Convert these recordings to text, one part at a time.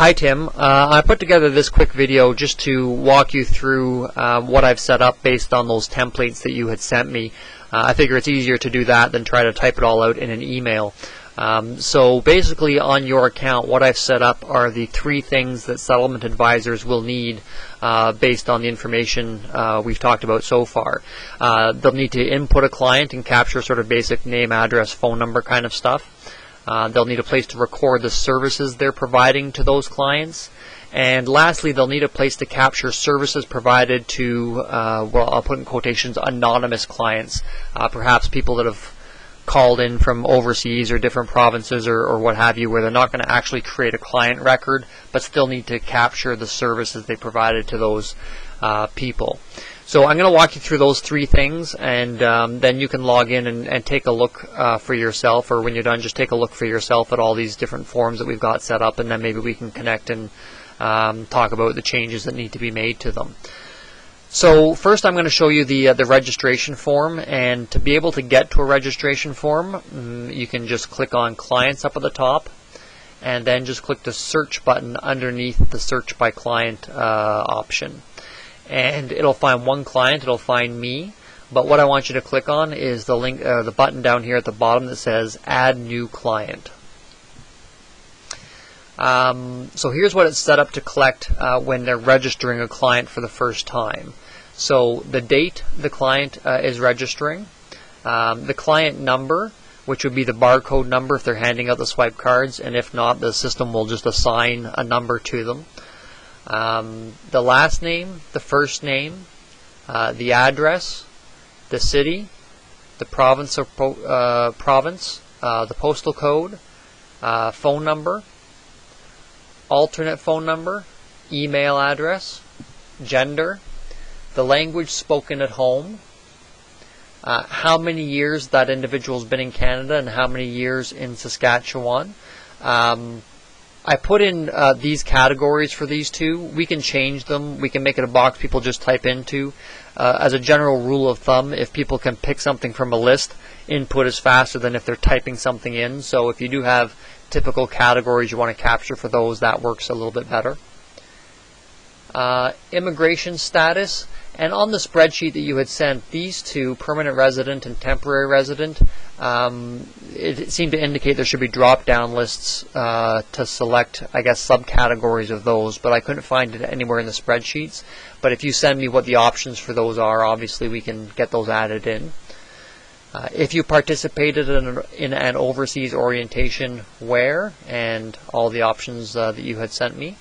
Hi Tim, I put together this quick video just to walk you through what I've set up based on those templates that you had sent me. I figure it's easier to do that than try to type it all out in an email. So basically on your account what I've set up are the three things that settlement advisors will need based on the information we've talked about so far. They'll need to input a client and capture sort of basic name, address, phone number kind of stuff. They'll need a place to record the services they're providing to those clients. And lastly, they'll need a place to capture services provided to, well, I'll put in quotations, anonymous clients, perhaps people that have called in from overseas or different provinces or what have you, where they're not going to actually create a client record, but still need to capture the services they provided to those people. So I'm going to walk you through those three things, and then you can log in and take a look for yourself, or when you're done, just take a look for yourself at all these different forms that we've got set up, and then maybe we can connect and talk about the changes that need to be made to them. So first I'm going to show you the registration form, and to be able to get to a registration form, you can just click on Clients up at the top, and then just click the Search button underneath the Search by Client option. And it'll find one client, it'll find me, but what I want you to click on is the link, the button down here at the bottom that says Add New Client. So here's what it's set up to collect when they're registering a client for the first time. So the date the client is registering, the client number, which would be the barcode number if they're handing out the swipe cards, and if not, the system will just assign a number to them. The last name, the first name, the address, the city, the province or the postal code, phone number, alternate phone number, email address, gender, the language spoken at home, how many years that individual's been in Canada and how many years in Saskatchewan. I put in these categories for these two. We can change them. We can make it a box people just type into. As a general rule of thumb, if people can pick something from a list, input is faster than if they're typing something in. So if you do have typical categories you want to capture for those, that works a little bit better. Immigration status. And on the spreadsheet that you had sent, these two, permanent resident and temporary resident, it seemed to indicate there should be drop-down lists to select, I guess, subcategories of those, but I couldn't find it anywhere in the spreadsheets. But if you send me what the options for those are, obviously we can get those added in. If you participated in an overseas orientation, where, and all the options that you had sent me.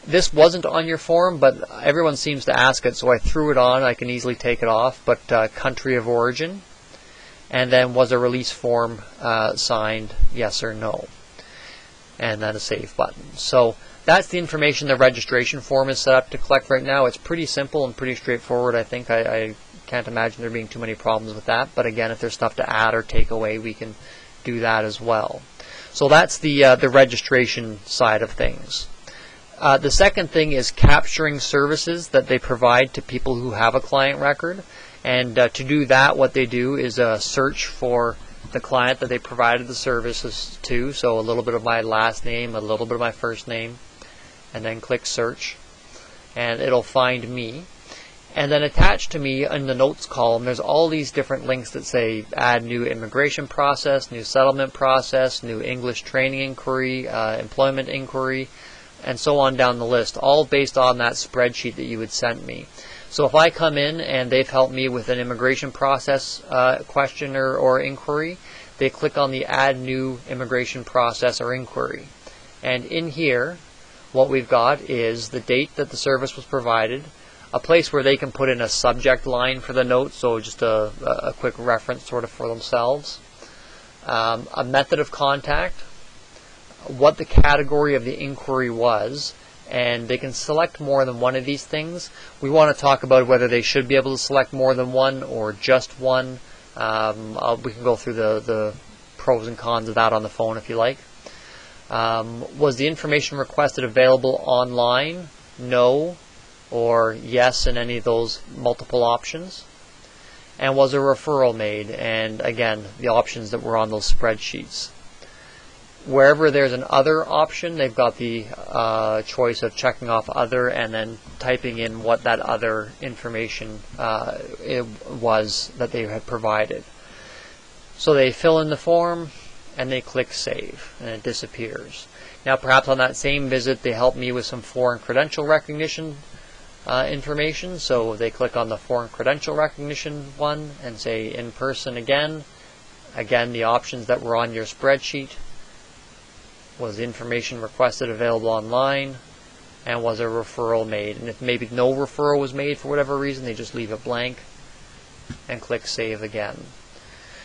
This wasn't on your form, but everyone seems to ask it, so I threw it on. I can easily take it off, but country of origin, and then was a release form signed, yes or no, and then a save button. So that's the information the registration form is set up to collect right now. It's pretty simple and pretty straightforward. I think I can't imagine there being too many problems with that, but again, if there's stuff to add or take away, we can do that as well. So that's the registration side of things. The second thing is capturing services that they provide to people who have a client record, and to do that, what they do is search for the client that they provided the services to, so a little bit of my last name, a little bit of my first name, and then click search, and it'll find me. And then attached to me in the notes column, there's all these different links that say add new immigration process, new settlement process, new English training inquiry, employment inquiry, and so on down the list, all based on that spreadsheet that you had sent me. So if I come in and they've helped me with an immigration process question or inquiry, they click on the Add New Immigration Process or Inquiry. And in here, what we've got is the date that the service was provided, a place where they can put in a subject line for the note, so just a quick reference sort of for themselves, a method of contact, what the category of the inquiry was, and they can select more than one of these things. We want to talk about whether they should be able to select more than one or just one. We can go through the pros and cons of that on the phone if you like. Was the information requested available online? No, or yes in any of those multiple options. And was a referral made? And again, the options that were on those spreadsheets. Wherever there's an other option, they've got the choice of checking off other and then typing in what that other information it was that they had provided. So they fill in the form and they click save and it disappears. Now perhaps on that same visit they help me with some foreign credential recognition information, so they click on the foreign credential recognition one and say in person again. Again, the options that were on your spreadsheet: was information requested available online, and was a referral made. And if maybe no referral was made for whatever reason, they just leave it blank and click save again.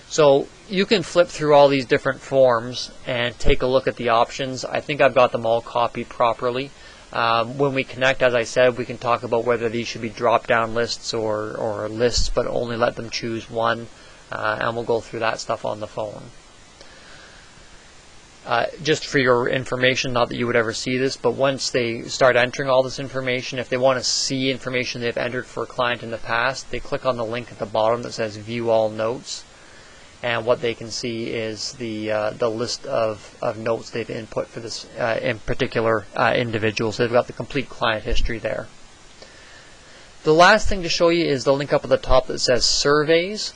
So you can flip through all these different forms and take a look at the options. I think I've got them all copied properly. When we connect, as I said, we can talk about whether these should be drop-down lists or lists, but only let them choose one, and we'll go through that stuff on the phone. Just for your information, not that you would ever see this, but once they start entering all this information, if they want to see information they've entered for a client in the past, they click on the link at the bottom that says View All Notes, and what they can see is the list of notes they've input for this in particular individual. So they've got the complete client history there. The last thing to show you is the link up at the top that says Surveys.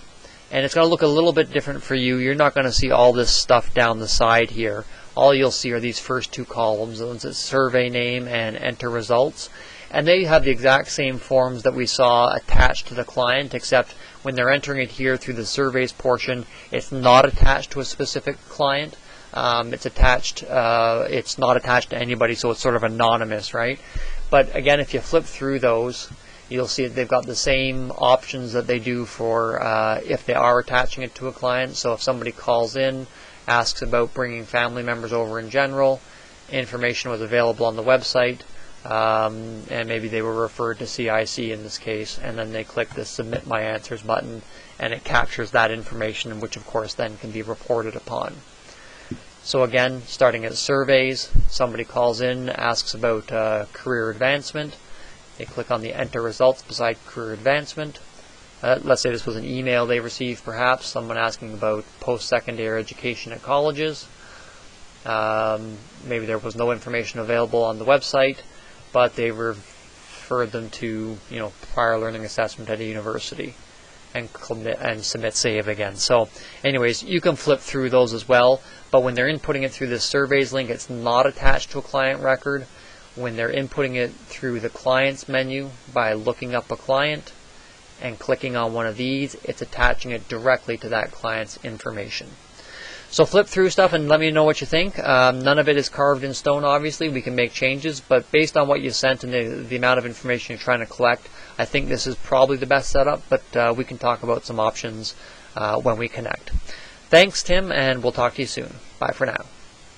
And it's going to look a little bit different for you. You're not going to see all this stuff down the side here. All you'll see are these first two columns. The ones that survey name and enter results. And they have the exact same forms that we saw attached to the client, except when they're entering it here through the surveys portion, it's not attached to a specific client. It's not attached to anybody, so it's sort of anonymous, right? But again, if you flip through those, you'll see that they've got the same options that they do for if they are attaching it to a client. So if somebody calls in, asks about bringing family members over in general, information was available on the website, and maybe they were referred to CIC in this case, and then they click the Submit My Answers button, and it captures that information, which of course then can be reported upon. So again, starting at surveys, somebody calls in, asks about career advancement. They click on the Enter Results beside career advancement. Let's say this was an email they received, perhaps, someone asking about post-secondary education at colleges. Maybe there was no information available on the website, but they referred them to, prior learning assessment at a university, and submit save again. So anyways, you can flip through those as well, but when they're inputting it through this surveys link, it's not attached to a client record. When they're inputting it through the clients menu by looking up a client and clicking on one of these, it's attaching it directly to that client's information. So flip through stuff and let me know what you think. None of it is carved in stone, obviously. We can make changes, but based on what you sent and the amount of information you're trying to collect, I think this is probably the best setup, but we can talk about some options when we connect. Thanks, Tim, and we'll talk to you soon. Bye for now.